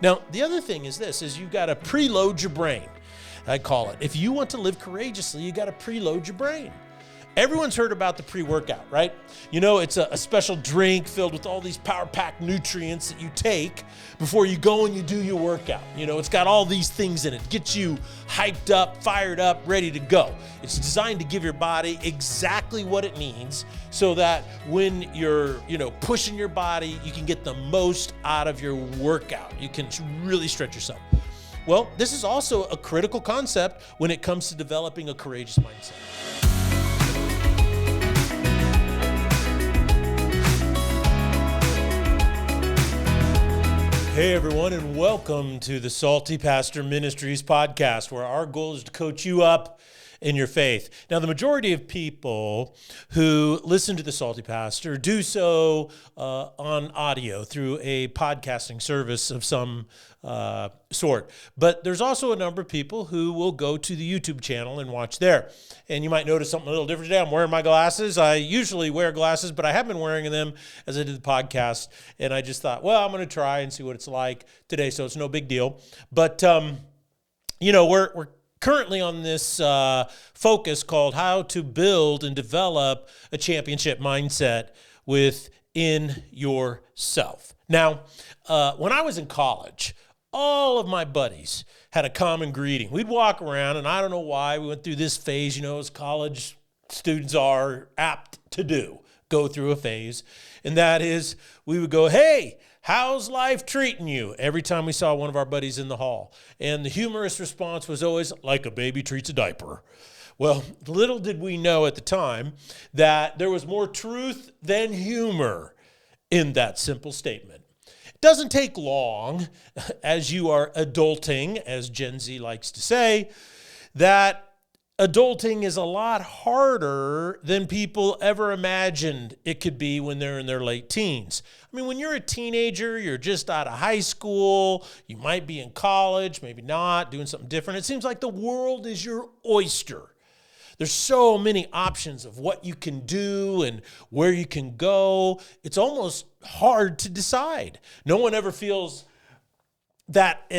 Now, the other thing is this, is you've got to preload your brain, I call it. If you want to live courageously, you got to preload your brain. Everyone's heard about the pre-workout, right? You know, it's a special drink filled with all these power-packed nutrients that you take before you go and you do your workout. You know, it's got all these things in it. Gets you hyped up, fired up, ready to go. It's designed to give your body exactly what it needs so that when you're, pushing your body, you can get the most out of your workout. You can really stretch yourself. Well, this is also a critical concept when it comes to developing a courageous mindset. Hey everyone, and welcome to the Salty Pastor Ministries podcast, where our goal is to coach you up in your faith. Now, the majority of people who listen to the Salty Pastor do so on audio through a podcasting service of some sort. But there's also a number of people who will go to the YouTube channel and watch there. And you might notice something a little different today. I'm wearing my glasses. I usually wear glasses, but I have been wearing them as I did the podcast. And I just thought, well, I'm going to try and see what it's like today. So it's no big deal. But, we're currently on this focus called how to build and develop a championship mindset within yourself. Now, when I was in college, all of my buddies had a common greeting. We'd walk around, and I don't know why, we went through this phase, as college students are apt to do, go through a phase, and that is we would go, hey, how's life treating you? Every time we saw one of our buddies in the hall. And the humorous response was always, like a baby treats a diaper. Well, little did we know at the time that there was more truth than humor in that simple statement. It doesn't take long, as you are adulting, as Gen Z likes to say, that adulting is a lot harder than people ever imagined it could be when they're in their late teens. I mean, when you're a teenager, you're just out of high school, you might be in college, maybe not, doing something different. It seems like the world is your oyster. There's so many options of what you can do and where you can go. It's almost hard to decide. No one ever feels that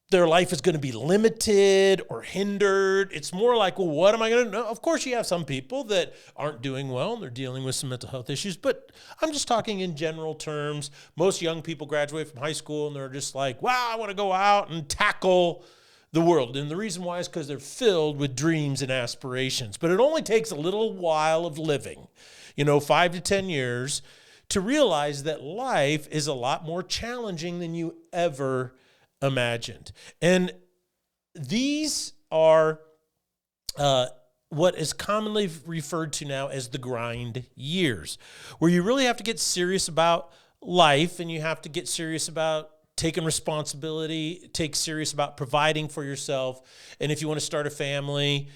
their life is going to be limited or hindered. It's more like, well, what am I going to know? Of course, you have some people that aren't doing well and they're dealing with some mental health issues, but I'm just talking in general terms. Most young people graduate from high school and they're just like, wow, I want to go out and tackle the world. And the reason why is because they're filled with dreams and aspirations. But it only takes a little while of living, 5 to 10 years, to realize that life is a lot more challenging than you ever imagined. And these are what is commonly referred to now as the grind years, where you really have to get serious about life and you have to get serious about taking responsibility, take serious about providing for yourself, and if you want to start a family,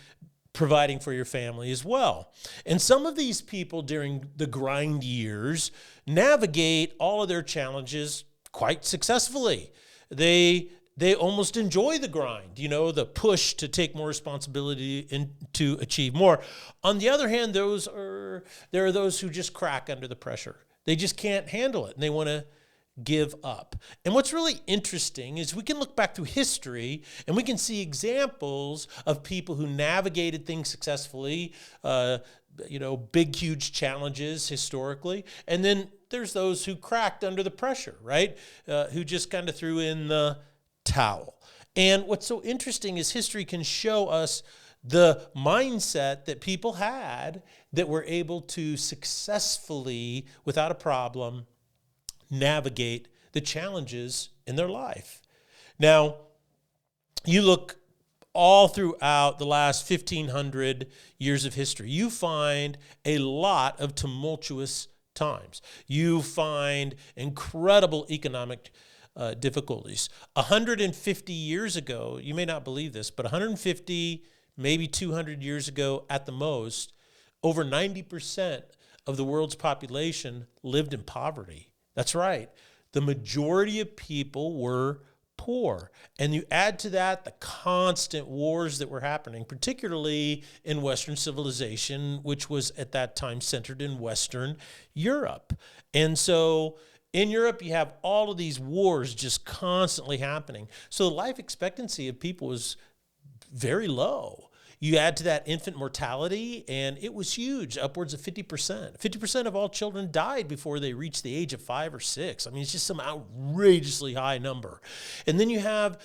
providing for your family as well. And some of these people during the grind years navigate all of their challenges quite successfully. They almost enjoy the grind, the push to take more responsibility and to achieve more. On the other hand, there are those who just crack under the pressure. They just can't handle it, and they want to give up. And what's really interesting is we can look back through history and we can see examples of people who navigated things successfully, big, huge challenges historically. And then there's those who cracked under the pressure, right? Who just kind of threw in the towel. And what's so interesting is history can show us the mindset that people had that were able to successfully, without a problem, navigate the challenges in their life. Now, you look all throughout the last 1,500 years of history, you find a lot of tumultuous times. You find incredible economic difficulties. 150 years ago, you may not believe this, but 150, maybe 200 years ago at the most, over 90% of the world's population lived in poverty. That's right. The majority of people were poor. And you add to that the constant wars that were happening, particularly in Western civilization, which was at that time centered in Western Europe. And so In Europe, you have all of these wars just constantly happening. So the life expectancy of people was very low. You add to that infant mortality, and it was huge, upwards of 50%. 50% of all children died before they reached the age of 5 or 6. I mean, it's just some outrageously high number. And then you have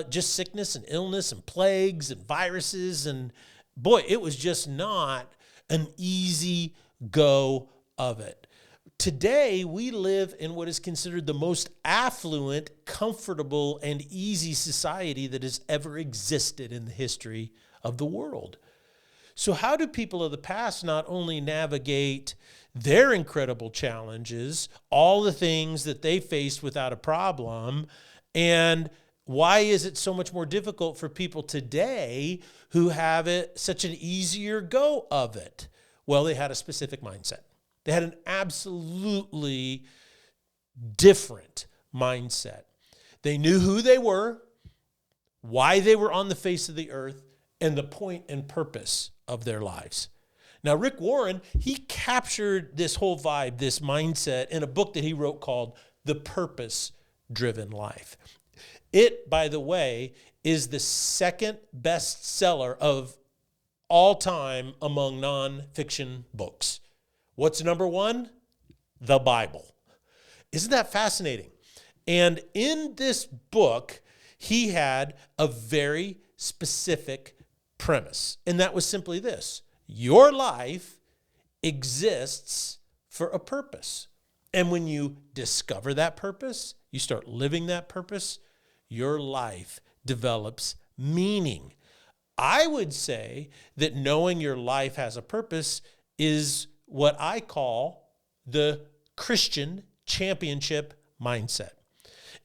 just sickness and illness and plagues and viruses. And boy, it was just not an easy go of it. Today, we live in what is considered the most affluent, comfortable, and easy society that has ever existed in the history of the world. So how do people of the past not only navigate their incredible challenges, all the things that they faced without a problem, and why is it so much more difficult for people today who have it such an easier go of it? Well, they had a specific mindset. They had an absolutely different mindset. They knew who they were, why they were on the face of the earth, and the point and purpose of their lives. Now, Rick Warren, he captured this whole vibe, this mindset, in a book that he wrote called The Purpose-Driven Life. It, by the way, is the second bestseller of all time among nonfiction books. What's number one? The Bible. Isn't that fascinating? And in this book, he had a very specific premise, and that was simply this: your life exists for a purpose. And when you discover that purpose, you start living that purpose, your life develops meaning. I would say that knowing your life has a purpose is what I call the Christian championship mindset.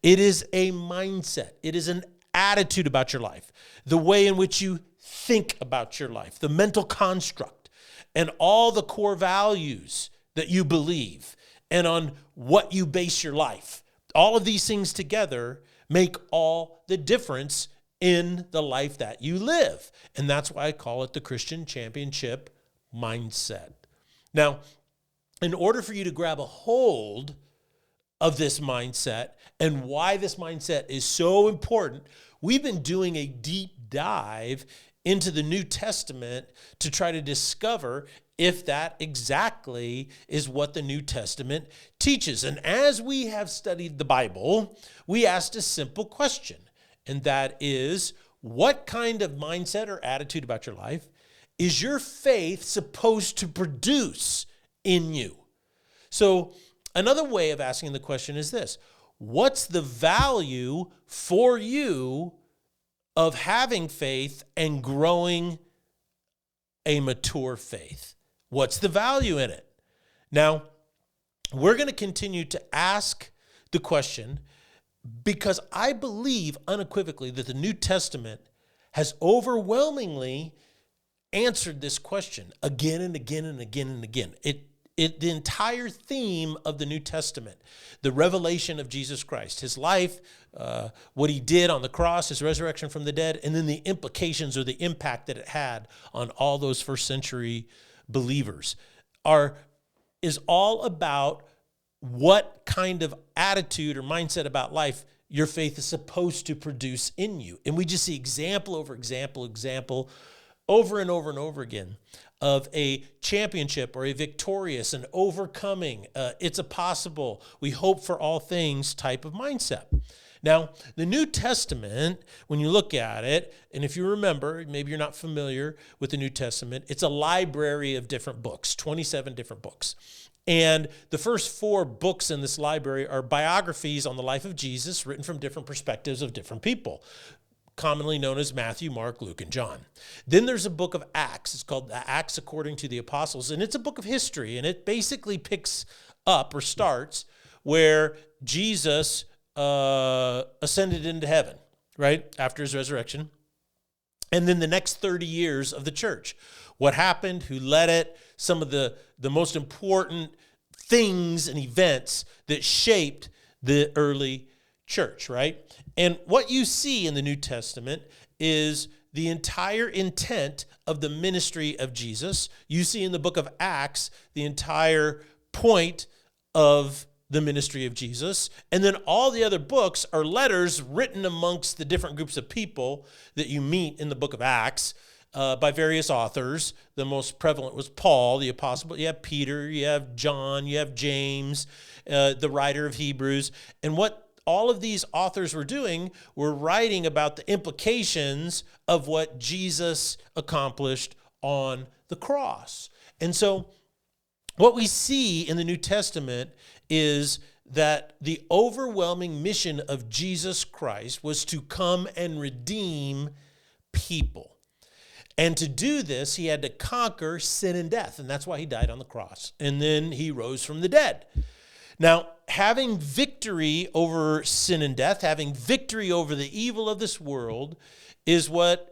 It is a mindset. It is an attitude about your life, the way in which you think about your life, the mental construct, and all the core values that you believe, and on what you base your life. All of these things together make all the difference in the life that you live. And that's why I call it the Christian championship mindset. Now, in order for you to grab a hold of this mindset and why this mindset is so important, we've been doing a deep dive into the New Testament to try to discover if that exactly is what the New Testament teaches. And as we have studied the Bible, we asked a simple question, and that is, what kind of mindset or attitude about your life is your faith supposed to produce in you? So another way of asking the question is this: what's the value for you of having faith and growing a mature faith? What's the value in it? Now, we're going to continue to ask the question because I believe unequivocally that the New Testament has overwhelmingly answered this question again and again and again and again. The entire theme of the New Testament, the revelation of Jesus Christ, his life, what he did on the cross, his resurrection from the dead, and then the implications or the impact that it had on all those first century believers, is all about what kind of attitude or mindset about life your faith is supposed to produce in you. And we just see example over example, over and over and over again of a championship or a victorious and overcoming, it's a possible, we hope for all things type of mindset. Now, the New Testament, when you look at it, and if you remember, maybe you're not familiar with the New Testament, it's a library of different books, 27 different books. And the first 4 books in this library are biographies on the life of Jesus written from different perspectives of different people, commonly known as Matthew, Mark, Luke, and John. Then there's a book of Acts. It's called Acts According to the Apostles, and it's a book of history, and it basically picks up or starts where Jesus ascended into heaven, right, after his resurrection. And then the next 30 years of the church. What happened, who led it, some of the most important things and events that shaped the early church, right? And what you see in the New Testament is the entire intent of the ministry of Jesus. You see in the book of Acts the entire point of the ministry of Jesus. And then all the other books are letters written amongst the different groups of people that you meet in the book of Acts by various authors. The most prevalent was Paul, the apostle, but you have Peter, you have John, you have James, the writer of Hebrews. And what all of these authors were doing were writing about the implications of what Jesus accomplished on the cross. And so what we see in the New Testament is that the overwhelming mission of Jesus Christ was to come and redeem people. And to do this, he had to conquer sin and death, and that's why he died on the cross. And then he rose from the dead. Now, having victory over sin and death, having victory over the evil of this world is what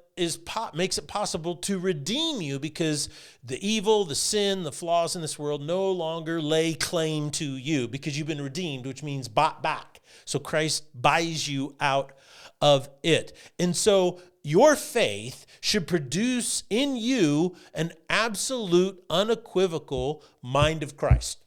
makes it possible to redeem you, because the evil, the sin, the flaws in this world no longer lay claim to you because you've been redeemed, which means bought back. So Christ buys you out of it. And so your faith should produce in you an absolute, unequivocal mind of Christ.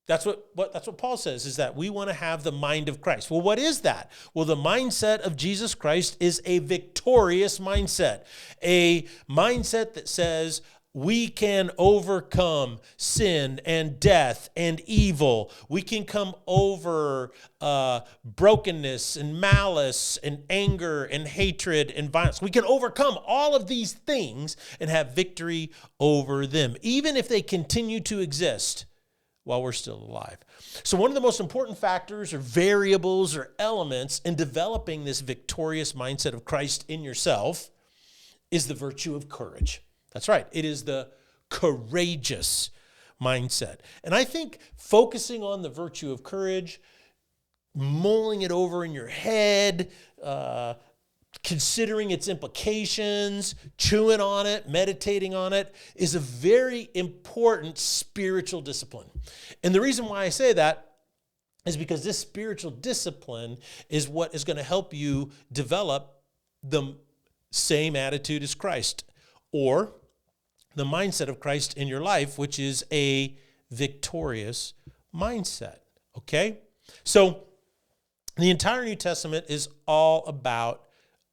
That's what Paul says, is that we want to have the mind of Christ. Well, what is that? Well, the mindset of Jesus Christ is a victorious mindset, a mindset that says we can overcome sin and death and evil. We can come over brokenness and malice and anger and hatred and violence. We can overcome all of these things and have victory over them, even if they continue to exist while we're still alive. So one of the most important factors or variables or elements in developing this victorious mindset of Christ in yourself is the virtue of courage. That's right. It is the courageous mindset. And I think focusing on the virtue of courage, mulling it over in your head, considering its implications, chewing on it, meditating on it, is a very important spiritual discipline. And the reason why I say that is because this spiritual discipline is what is going to help you develop the same attitude as Christ, or the mindset of Christ in your life, which is a victorious mindset. Okay? So the entire New Testament is all about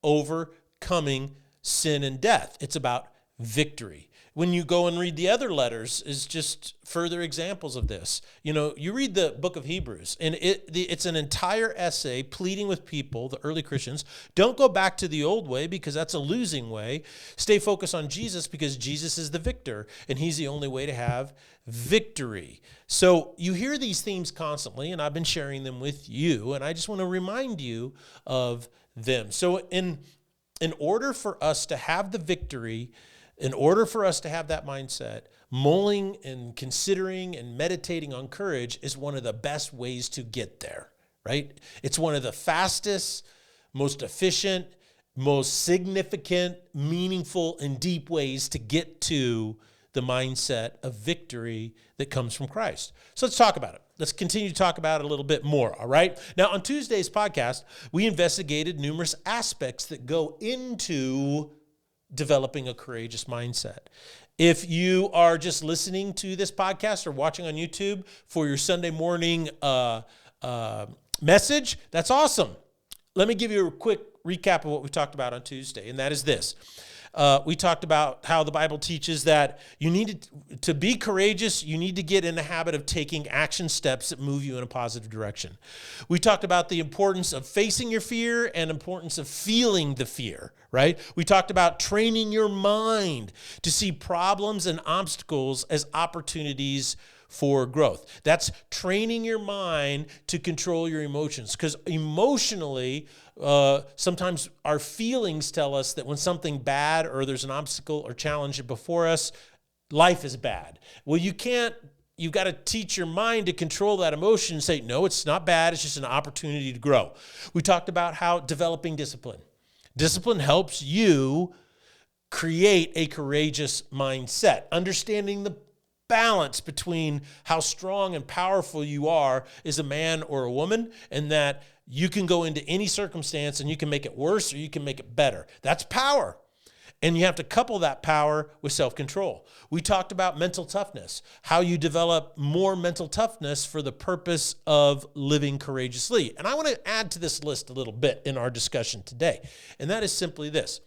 overcoming sin and death. It's about victory. When you go and read the other letters, is just further examples of this. You know, you read the book of Hebrews, and it's an entire essay pleading with people, the early Christians, don't go back to the old way because that's a losing way. Stay focused on Jesus because Jesus is the victor, and he's the only way to have victory. So you hear these themes constantly, and I've been sharing them with you, and I just want to remind you of them. So in order for us to have the victory, in order for us to have that mindset, mulling and considering and meditating on courage is one of the best ways to get there, right? It's one of the fastest, most efficient, most significant, meaningful, and deep ways to get to the mindset of victory that comes from Christ. So let's talk about it. Let's continue to talk about it a little bit more, all right? Now, on Tuesday's podcast, we investigated numerous aspects that go into developing a courageous mindset. If you are just listening to this podcast or watching on YouTube for your Sunday morning message, that's awesome. Let me give you a quick recap of what we talked about on Tuesday, and that is this. We talked about how the Bible teaches that you need to be courageous. You need to get in the habit of taking action steps that move you in a positive direction. We talked about the importance of facing your fear and importance of feeling the fear, right? We talked about training your mind to see problems and obstacles as opportunities for growth. That's training your mind to control your emotions, because emotionally, sometimes our feelings tell us that when something bad or there's an obstacle or challenge before us, life is bad. Well, you've got to teach your mind to control that emotion and say, no, it's not bad. It's just an opportunity to grow. We talked about how developing discipline. Discipline helps you create a courageous mindset, understanding the balance between how strong and powerful you are as a man or a woman, and that you can go into any circumstance and you can make it worse or you can make it better. That's power. And you have to couple that power with self-control. We talked about mental toughness, how you develop more mental toughness for the purpose of living courageously. And I want to add to this list a little bit in our discussion today. And that is simply this.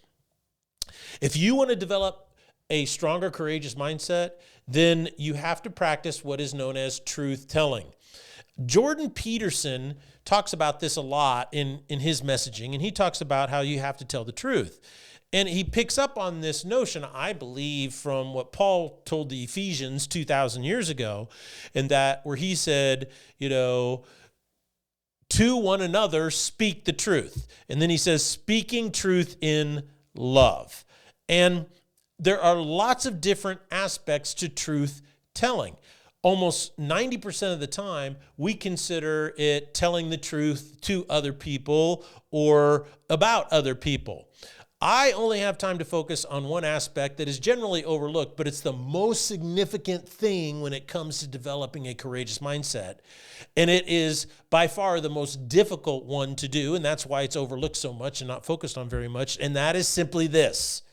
If you want to develop a stronger, courageous mindset, then you have to practice what is known as truth telling. Jordan Peterson talks about this a lot in his messaging, and he talks about how you have to tell the truth. And he picks up on this notion, I believe, from what Paul told the Ephesians 2,000 years ago, and that where he said, to one another speak the truth. And then he says, speaking truth in love. And there are lots of different aspects to truth telling. Almost 90% of the time, we consider it telling the truth to other people or about other people. I only have time to focus on one aspect that is generally overlooked, but it's the most significant thing when it comes to developing a courageous mindset. And it is by far the most difficult one to do, and that's why it's overlooked so much and not focused on very much, and that is simply this: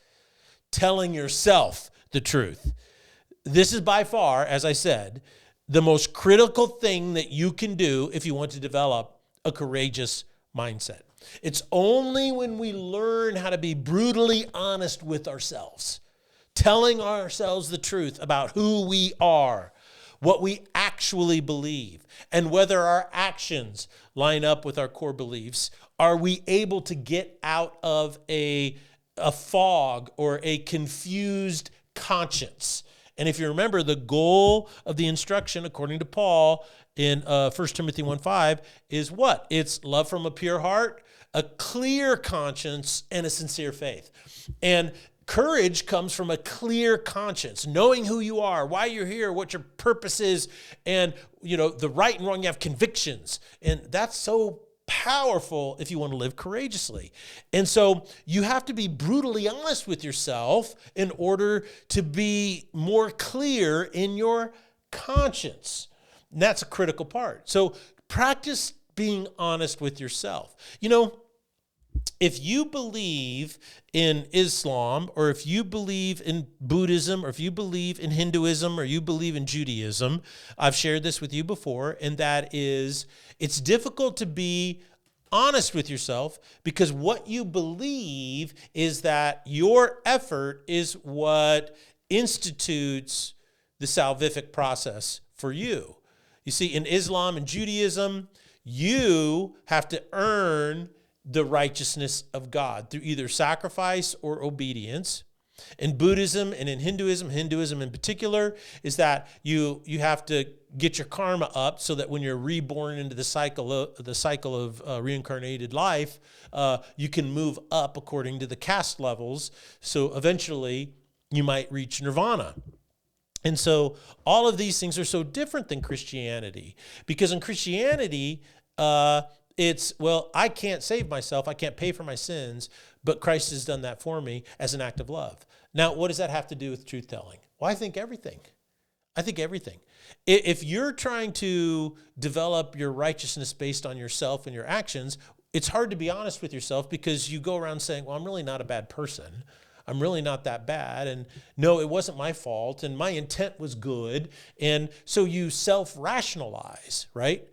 telling yourself the truth. This is by far, as I said, the most critical thing that you can do if you want to develop a courageous mindset. It's only when we learn how to be brutally honest with ourselves, telling ourselves the truth about who we are, what we actually believe, and whether our actions line up with our core beliefs, are we able to get out of a fog or a confused conscience. And if you remember, the goal of the instruction, according to Paul in 1 Timothy 1:5, is what? It's love from a pure heart, a clear conscience, and a sincere faith. And courage comes from a clear conscience, knowing who you are, why you're here, what your purpose is, and the right and wrong. You have convictions, and that's so powerful if you want to live courageously. And so you have to be brutally honest with yourself in order to be more clear in your conscience. And that's a critical part. So practice being honest with yourself. If you believe in Islam, or if you believe in Buddhism, or if you believe in Hinduism, or you believe in Judaism, I've shared this with you before, and that is, it's difficult to be honest with yourself because what you believe is that your effort is what institutes the salvific process for you. You see, in Islam and Judaism, you have to earn the righteousness of God through either sacrifice or obedience. In Buddhism and in Hinduism in particular, is that you have to get your karma up so that when you're reborn into the cycle of reincarnated life, you can move up according to the caste levels. So eventually you might reach nirvana. And so all of these things are so different than Christianity, because in Christianity, I can't save myself, I can't pay for my sins, but Christ has done that for me as an act of love. Now, what does that have to do with truth-telling? Well, I think everything. If you're trying to develop your righteousness based on yourself and your actions, it's hard to be honest with yourself because you go around saying, well, I'm really not a bad person. I'm really not that bad. And no, it wasn't my fault. And my intent was good. And so you self-rationalize, right?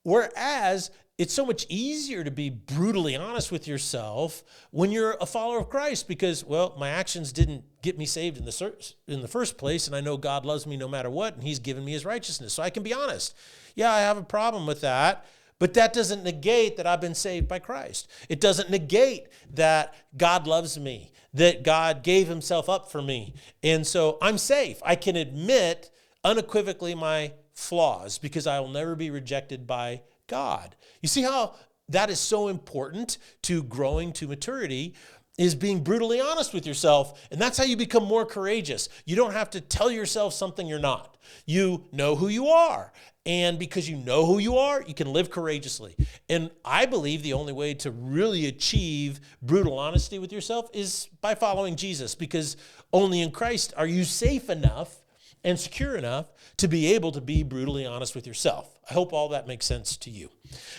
Whereas it's so much easier to be brutally honest with yourself when you're a follower of Christ because, well, my actions didn't get me saved in the first place, and I know God loves me no matter what, and he's given me his righteousness. So I can be honest. Yeah, I have a problem with that, but that doesn't negate that I've been saved by Christ. It doesn't negate that God loves me, that God gave himself up for me. And so I'm safe. I can admit unequivocally my flaws because I will never be rejected by God. You see how that is so important to growing to maturity, is being brutally honest with yourself. And that's how you become more courageous. You don't have to tell yourself something you're not. You know who you are. And because you know who you are, you can live courageously. And I believe the only way to really achieve brutal honesty with yourself is by following Jesus, because only in Christ are you safe enough and secure enough to be able to be brutally honest with yourself. I hope all that makes sense to you.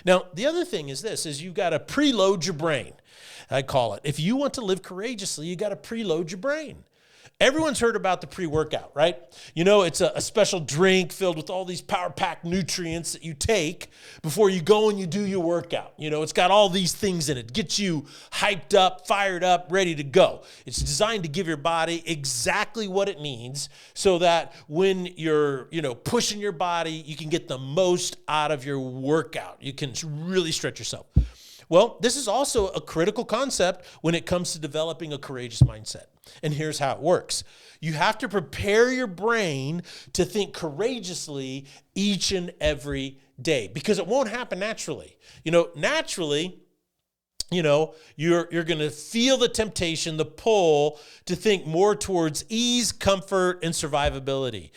Now, the other thing is this, is you've got to preload your brain. I call it. If you want to live courageously, you got to preload your brain. Everyone's heard about the pre-workout, right? You know, it's a special drink filled with all these power-packed nutrients that you take before you go and you do your workout. You know, it's got all these things in it. Gets you hyped up, fired up, ready to go. It's designed to give your body exactly what it needs so that when you're, pushing your body, you can get the most out of your workout. You can really stretch yourself. Well, this is also a critical concept when it comes to developing a courageous mindset. And here's how it works. You have to prepare your brain to think courageously each and every day because it won't happen naturally. Naturally, you're going to feel the temptation, the pull to think more towards ease, comfort, and survivability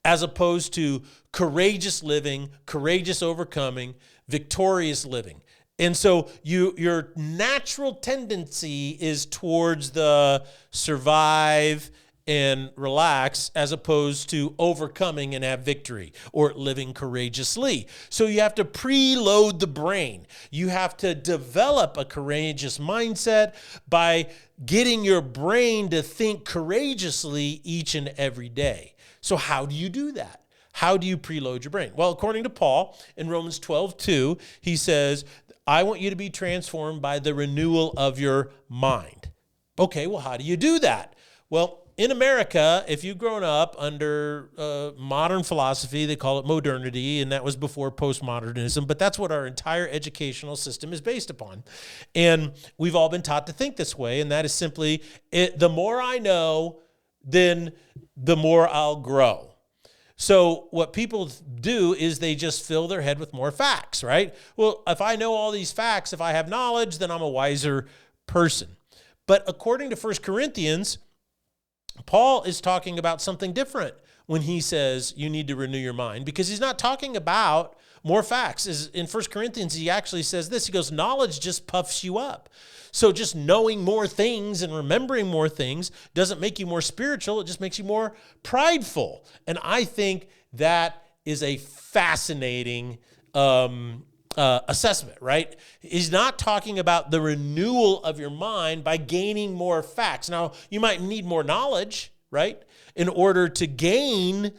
as opposed to courageous living, courageous overcoming, victorious living. And so your natural tendency is towards the survive and relax as opposed to overcoming and have victory or living courageously. So you have to preload the brain. You have to develop a courageous mindset by getting your brain to think courageously each and every day. So how do you do that? How do you preload your brain? Well, according to Paul in Romans 12:2, he says, I want you to be transformed by the renewal of your mind. Okay, well, how do you do that? Well, in America, if you've grown up under modern philosophy, they call it modernity, and that was before postmodernism, but that's what our entire educational system is based upon. And we've all been taught to think this way, and that is simply, the more I know, then the more I'll grow. So what people do is they just fill their head with more facts, right? Well, if I know all these facts, if I have knowledge, then I'm a wiser person. But according to 1 Corinthians, Paul is talking about something different when he says you need to renew your mind, because he's not talking about more facts. In 1 Corinthians, he actually says this. He goes, knowledge just puffs you up. So just knowing more things and remembering more things doesn't make you more spiritual. It just makes you more prideful. And I think that is a fascinating assessment, right? He's not talking about the renewal of your mind by gaining more facts. Now, you might need more knowledge, right, in order to gain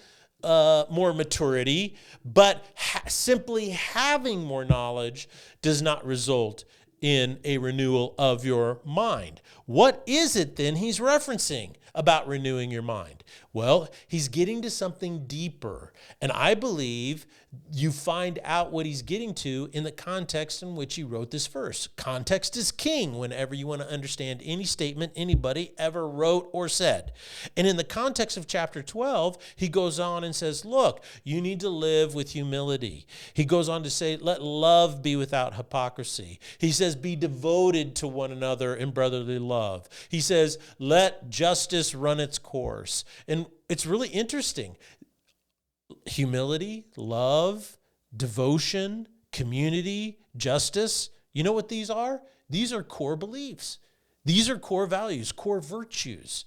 more maturity, but simply having more knowledge does not result in a renewal of your mind. What is it then he's referencing about renewing your mind? Well, he's getting to something deeper. And I believe you find out what he's getting to in the context in which he wrote this verse. Context is king whenever you want to understand any statement anybody ever wrote or said. And in the context of chapter 12, he goes on and says, look, you need to live with humility. He goes on to say, let love be without hypocrisy. He says, be devoted to one another in brotherly love. He says, let justice run its course. And it's really interesting. Humility, love, devotion, community, justice. You know what these are? These are core beliefs. These are core values, core virtues.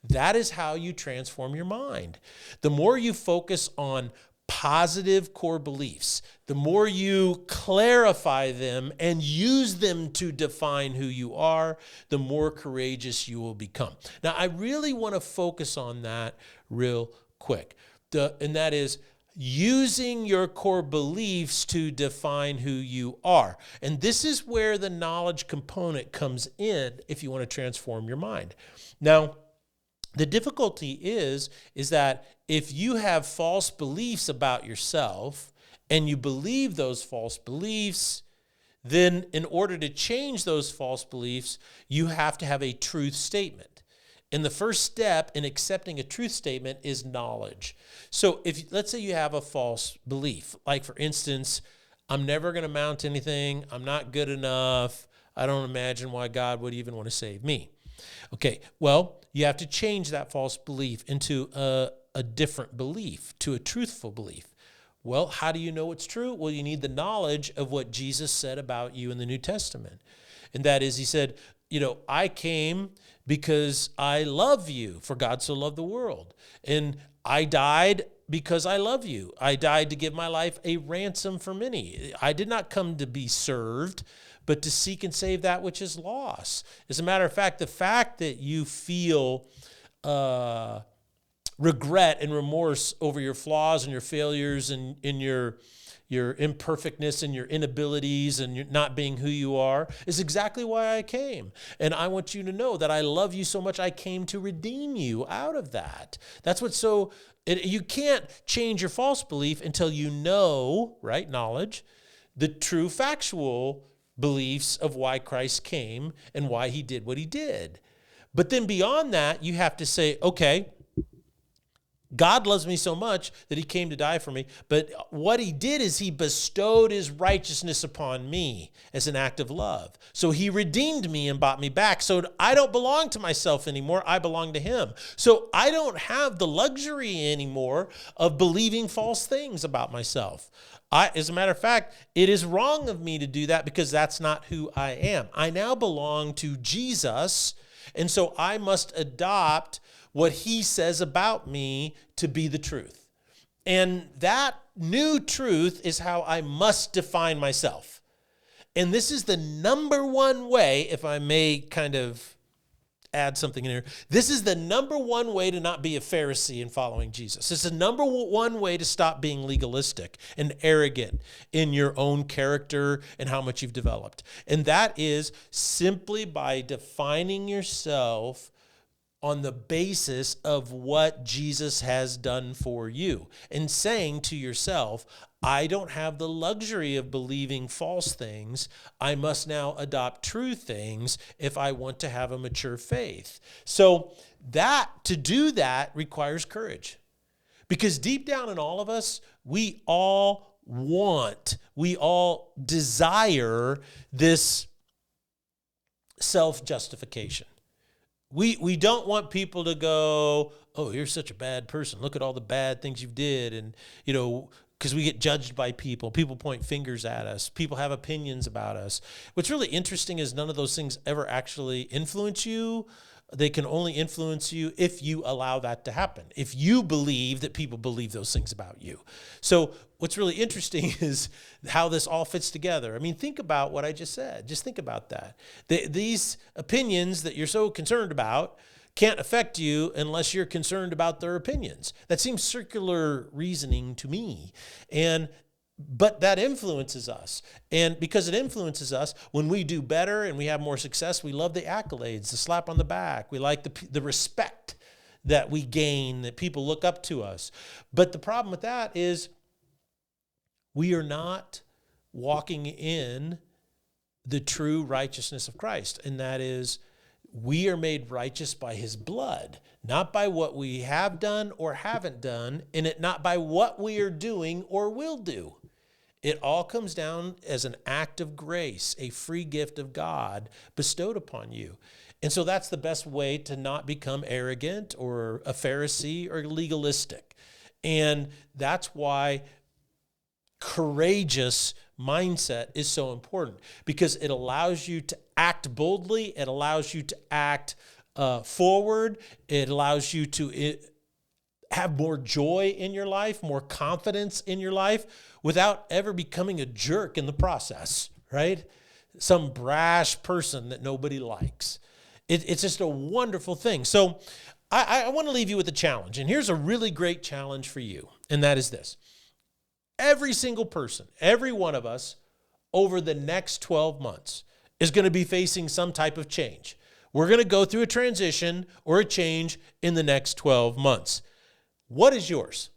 That is how you transform your mind. The more you focus on positive core beliefs, the more you clarify them and use them to define who you are, the more courageous you will become. Now, I really want to focus on that real quick. And that is using your core beliefs to define who you are. And this is where the knowledge component comes in if you want to transform your mind. Now, the difficulty is that if you have false beliefs about yourself and you believe those false beliefs, then in order to change those false beliefs, you have to have a truth statement. And the first step in accepting a truth statement is knowledge. So if, let's say you have a false belief, like for instance, I'm never going to amount to anything, I'm not good enough, I don't imagine why God would even want to save me. Okay, well, you have to change that false belief into a different belief, to a truthful belief. Well, how do you know it's true? Well, you need the knowledge of what Jesus said about you in the New Testament. And that is, he said, I came because I love you, for God so loved the world. And I died because I love you. I died to give my life a ransom for many. I did not come to be served, but to seek and save that which is lost. As a matter of fact, the fact that you feel regret and remorse over your flaws and your failures and in your imperfectness and your inabilities and your not being who you are is exactly why I came. And I want you to know that I love you so much I came to redeem you out of that. That's what's so, you can't change your false belief until you know, right, knowledge, the true factual beliefs of why Christ came and why he did what he did. But then beyond that, you have to say, okay, God loves me so much that he came to die for me. But what he did is he bestowed his righteousness upon me as an act of love. So he redeemed me and bought me back. So I don't belong to myself anymore. I belong to him. So I don't have the luxury anymore of believing false things about myself. As a matter of fact, it is wrong of me to do that because that's not who I am. I now belong to Jesus, and so I must adopt what he says about me to be the truth. And that new truth is how I must define myself. And this is the number one way, if I may kind of add something in here, this is the number one way to not be a Pharisee in following Jesus. It's the number one way to stop being legalistic and arrogant in your own character and how much you've developed. And that is simply by defining yourself on the basis of what Jesus has done for you and saying to yourself, I don't have the luxury of believing false things. I must now adopt true things if I want to have a mature faith. So to do that requires courage, because deep down in all of us, we all desire this self-justification. We don't want people to go, oh, you're such a bad person. Look at all the bad things you did. And, because we get judged by people. People point fingers at us. People have opinions about us. What's really interesting is none of those things ever actually influence you. They can only influence you if you allow that to happen, if you believe that people believe those things about you. So what's really interesting is how this all fits together. I mean, think about what I just said. Just think about that. These opinions that you're so concerned about can't affect you unless you're concerned about their opinions. That seems circular reasoning to me. But that influences us. And because it influences us, when we do better and we have more success, we love the accolades, the slap on the back. We like the respect that we gain, that people look up to us. But the problem with that is we are not walking in the true righteousness of Christ. And that is, we are made righteous by his blood, not by what we have done or haven't done, and not by what we are doing or will do. It all comes down as an act of grace, a free gift of God bestowed upon you. And so that's the best way to not become arrogant or a Pharisee or legalistic. And that's why courageous mindset is so important, because it allows you to act boldly. It allows you to act forward. It allows you to have more joy in your life, more confidence in your life, without ever becoming a jerk in the process, right? Some brash person that nobody likes. It's just a wonderful thing. So I want to leave you with a challenge. And here's a really great challenge for you. And that is this. Every single person, every one of us, over the next 12 months is going to be facing some type of change. We're going to go through a transition or a change in the next 12 months. What is yours?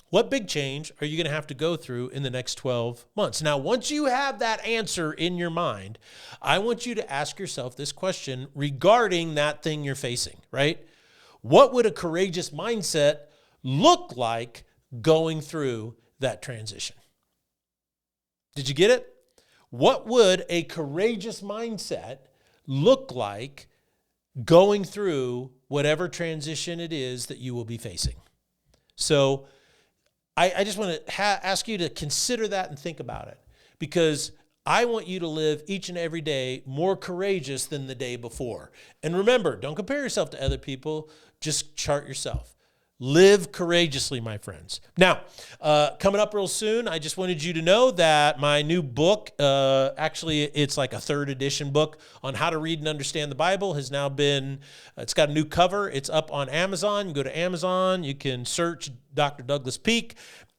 What big change are you going to have to go through in the next 12 months? Now, once you have that answer in your mind, I want you to ask yourself this question regarding that thing you're facing, right? What would a courageous mindset look like going through that transition? Did you get it? What would a courageous mindset look like going through whatever transition it is that you will be facing? So I just want to ask you to consider that and think about it, because I want you to live each and every day more courageous than the day before. And remember, don't compare yourself to other people. Just chart yourself. Live courageously, my friends. Now, coming up real soon, I just wanted you to know that my new book, actually it's like a 3rd edition book on how to read and understand the Bible, has now been, it's got a new cover. It's up on Amazon. You go to Amazon, you can search Dr. Douglas Peak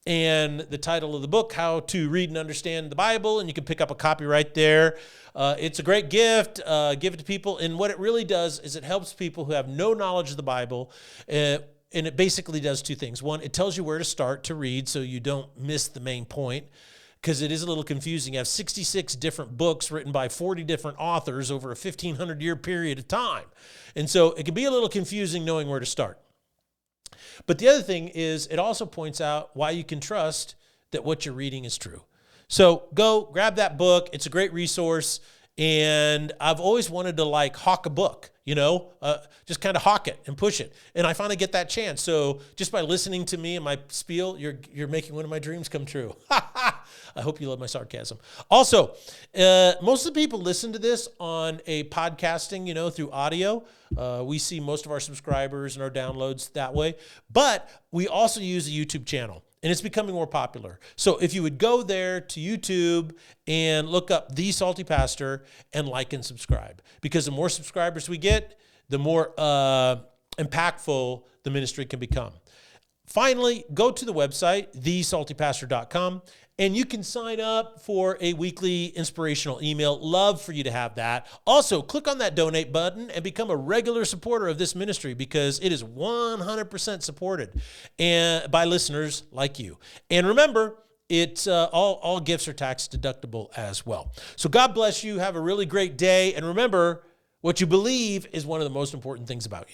and the title of the book, How to Read and Understand the Bible, and you can pick up a copy right there. It's a great gift. Give it to people. And what it really does is it helps people who have no knowledge of the Bible. And it basically does 2 things. One, it tells you where to start to read so you don't miss the main point, because it is a little confusing. You have 66 different books written by 40 different authors over a 1,500-year period of time. And so it can be a little confusing knowing where to start. But the other thing is it also points out why you can trust that what you're reading is true. So go grab that book. It's a great resource. And I've always wanted to hawk a book, just kind of hawk it and push it. And I finally get that chance. So just by listening to me and my spiel, you're making one of my dreams come true. I hope you love my sarcasm. Also, most of the people listen to this on a podcasting, through audio. We see most of our subscribers and our downloads that way. But we also use a YouTube channel. And it's becoming more popular. So if you would go there to YouTube and look up The Salty Pastor and like and subscribe. Because the more subscribers we get, the more impactful the ministry can become. Finally, go to the website, thesaltypastor.com, and you can sign up for a weekly inspirational email. Love for you to have that. Also, click on that donate button and become a regular supporter of this ministry, because it is 100% supported by listeners like you. And remember, it's all gifts are tax deductible as well. So God bless you. Have a really great day. And remember, what you believe is one of the most important things about you.